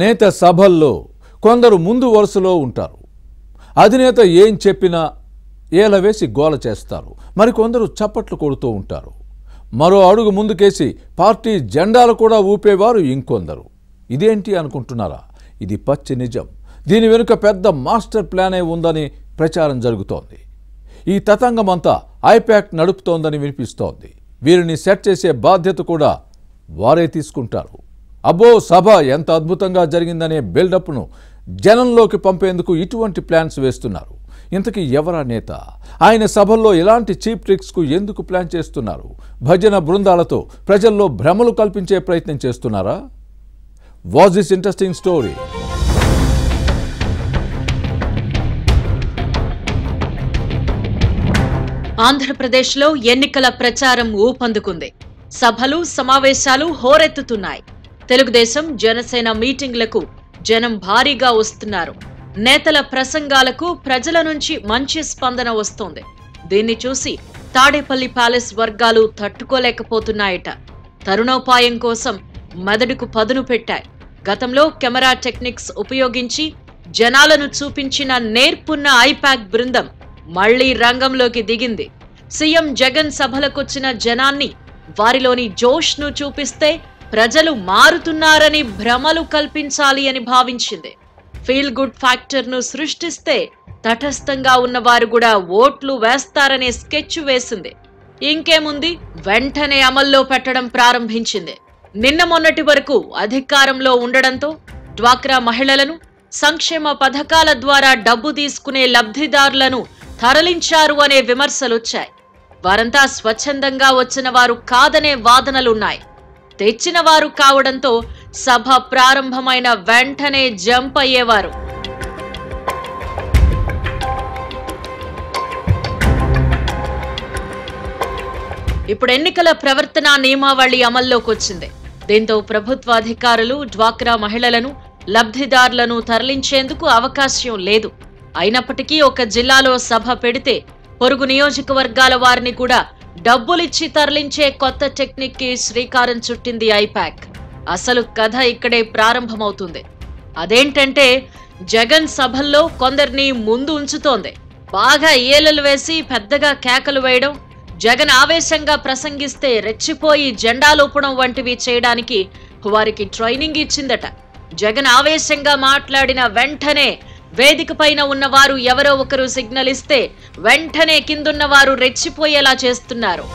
నేత సభల్లో కొందరు ముందు వరుసలో ఉంటారు. అధినేత ఏం చెప్పినా ఏలవేసి గోల చేస్తారు. మరికొందరు చప్పట్లు కొడుతూ ఉంటారు. మరో అడుగు ముందుకేసి పార్టీ జెండాలు కూడా ఊపేవారు ఇంకొందరు. ఇదేంటి అనుకుంటున్నారా? ఇది పచ్చి నిజం. దీని వెనుక పెద్ద మాస్టర్ ప్లానే ఉందని ప్రచారం జరుగుతోంది. ఈ తతంగమంతా ఐపాక్ నడుపుతోందని వినిపిస్తోంది. వీరిని సెట్ చేసే బాధ్యత కూడా వారే తీసుకుంటారు. అబ్బో సభ ఎంత అద్భుతంగా జరిగిందనే బిల్డప్ను జనంలోకి పంపేందుకు ఇటువంటి ప్లాన్స్ వేస్తున్నారు. ఇంతకీ ఎవరా నేత? ఆయన సభల్లో ఎలాంటి చీప్ ట్రిక్స్కు ఎందుకు ప్లాన్ చేస్తున్నారు? భజన బృందాలతో ప్రజల్లో భ్రమలు కల్పించే ప్రయత్నం చేస్తున్నారా? Was this interesting story? ఆంధ్రప్రదేశ్లో ఎన్నికల ప్రచారం ఊపందుకుంది. సభలు సమావేశాలు హోరెత్తుతున్నాయి. తెలుగుదేశం జనసేన మీటింగ్లకు జనం భారీగా వస్తున్నారు. నేతల ప్రసంగాలకు ప్రజల నుంచి మంచి స్పందన వస్తోంది. దీన్ని చూసి తాడేపల్లి ప్యాలెస్ వర్గాలు తట్టుకోలేకపోతున్నాయట. తరుణోపాయం కోసం మెదడుకు పదును పెట్టాయి. గతంలో కెమెరా టెక్నిక్స్ ఉపయోగించి జనాలను చూపించిన నేర్పున్న ఐపాక్ బృందం మళ్లీ రంగంలోకి దిగింది. సీఎం జగన్ సభలకొచ్చిన జనాన్ని వారిలోని జోష్ను చూపిస్తే ప్రజలు మారుతున్నారని భ్రమలు కల్పించాలి అని భావించింది. ఫీల్ గుడ్ ఫ్యాక్టర్ను సృష్టిస్తే తటస్థంగా ఉన్నవారు కూడా ఓట్లు వేస్తారనే స్కెచ్ వేసింది. ఇంకేముంది, వెంటనే అమల్లో పెట్టడం ప్రారంభించింది. నిన్న మొన్నటి వరకు అధికారంలో ఉండడంతో డ్వాక్రా మహిళలను, సంక్షేమ పథకాల ద్వారా డబ్బు తీసుకునే లబ్ధిదారులను తరలించారు అనే విమర్శలొచ్చాయి. వారంతా స్వచ్ఛందంగా వచ్చిన వారు కాదనే వాదనలున్నాయి. తెచ్చిన వారు కావడంతో సభ ప్రారంభమైన వెంటనే జంప్ అయ్యేవారు. ఇప్పుడు ఎన్నికల ప్రవర్తన నియమావళి అమల్లోకి వచ్చింది. దీంతో ప్రభుత్వ అధికారులు డ్వాక్రా మహిళలను, లబ్ధిదారులను తరలించేందుకు అవకాశం లేదు. అయినప్పటికీ ఒక జిల్లాలో సభ పెడితే పొరుగు నియోజకవర్గాల వారిని కూడా డబ్బులిచ్చి తరలించే కొత్త టెక్నిక్ కి శ్రీకారం చుట్టింది ఐపాక్. అసలు కథ ఇక్కడే ప్రారంభమవుతుంది. అదేంటంటే, జగన్ సభల్లో కొందరిని ముందు ఉంచుతోంది. బాగా ఏలలు వేసి పెద్దగా కేకలు వేయడం, జగన్ ఆవేశంగా ప్రసంగిస్తే రెచ్చిపోయి జెండాలూపడం వంటివి చేయడానికి వారికి ట్రైనింగ్ ఇచ్చిందట. జగన్ ఆవేశంగా మాట్లాడిన వెంటనే వేదిక పైన ఉన్నవారు ఎవరో ఒకరు సిగ్నల్ ఇస్తే వెంటనే కిందున్నవారు రెచ్చిపోయేలా చేస్తున్నారు.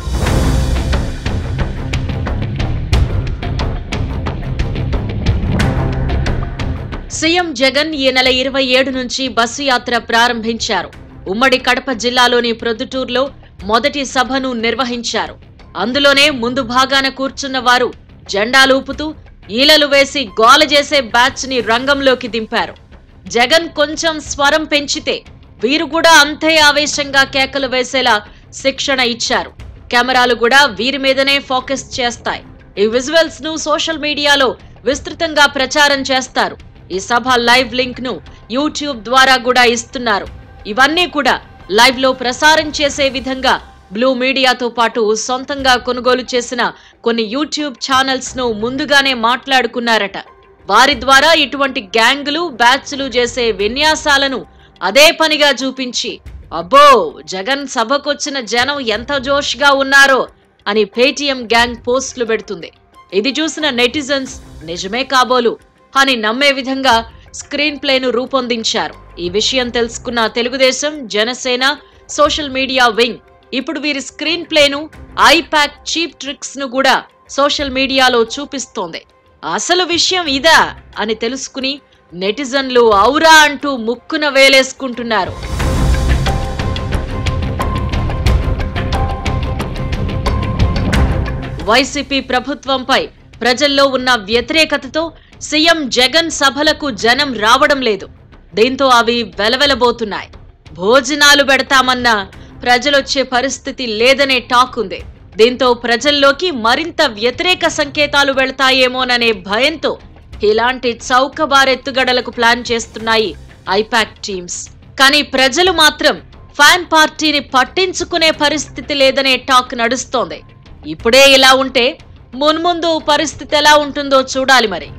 సీఎం జగన్ ఈ నెల 27 నుంచి బస్సు యాత్ర ప్రారంభించారు. ఉమ్మడి కడప జిల్లాలోని ప్రొద్దుటూరులో మొదటి సభను నిర్వహించారు. అందులోనే ముందు భాగాన కూర్చున్న వారు జెండాలూపుతూ ఈలలు వేసి గోల చేసే బ్యాచ్ ని రంగంలోకి దింపారు. జగన్ కొంచెం స్వరం పెంచితే వీరు కూడా అంతే ఆవేశంగా కేకలు వేసేలా శిక్షణ ఇచ్చారు. కెమెరాలు కూడా వీరి మీదనే ఫోకస్ చేస్తాయి. ఈ విజువల్స్ ను సోషల్ మీడియాలో విస్తృతంగా ప్రచారం చేస్తారు. ఈ సభ లైవ్ లింక్ ను యూట్యూబ్ ద్వారా కూడా ఇస్తున్నారు. ఇవన్నీ కూడా లైవ్ లో ప్రసారం చేసే విధంగా బ్లూ మీడియాతో పాటు సొంతంగా కొనుగోలు చేసిన కొన్ని యూట్యూబ్ ఛానల్స్ ను ముందుగానే మాట్లాడుకున్నారట. వారి ద్వారా ఇటువంటి గ్యాంగులు, బ్యాచ్లు చేసే విన్యాసాలను అదే పనిగా చూపించి, అబ్బో జగన్ సభకొచ్చిన జనం ఎంత జోష్గా ఉన్నారో అని పేటీఎం గ్యాంగ్ పోస్టులు పెడుతుంది. ఇది చూసిన నెటిజన్స్ నిజమే కాబోలు అని నమ్మే విధంగా స్క్రీన్ ప్లేను రూపొందించారు. ఈ విషయం తెలుసుకున్న Telugu Desam, Janasena social media wing ఇప్పుడు వీరి స్క్రీన్ ప్లేను, ఐపాక్ చీప్ ట్రిక్స్ ను కూడా సోషల్ మీడియాలో చూపిస్తోంది. అసలు విషయం ఇదా అని తెలుసుకుని నెటిజన్లు ఔరా అంటూ ముక్కున వేలేసుకుంటున్నారు. వైసీపీ ప్రభుత్వంపై ప్రజల్లో ఉన్న వ్యతిరేకతతో సీఎం జగన్ సభలకు జనం రావడం లేదు. దీంతో అవి వెలవెలబోతున్నాయి. భోజనాలు పెడతామన్నా ప్రజలొచ్చే పరిస్థితి లేదనే టాక్ ఉంది. దీంతో ప్రజల్లోకి మరింత వ్యతిరేక సంకేతాలు వెళతాయేమోననే భయంతో ఇలాంటి చౌకబారెత్తుగడలకు ప్లాన్ చేస్తున్నాయి ఐపాక్ టీమ్స్. కానీ ప్రజలు మాత్రం ఫ్యాన్ పార్టీని పట్టించుకునే పరిస్థితి లేదనే టాక్ నడుస్తోంది. ఇప్పుడే ఇలా ఉంటే మున్ముందు పరిస్థితి ఎలా ఉంటుందో చూడాలి మరి.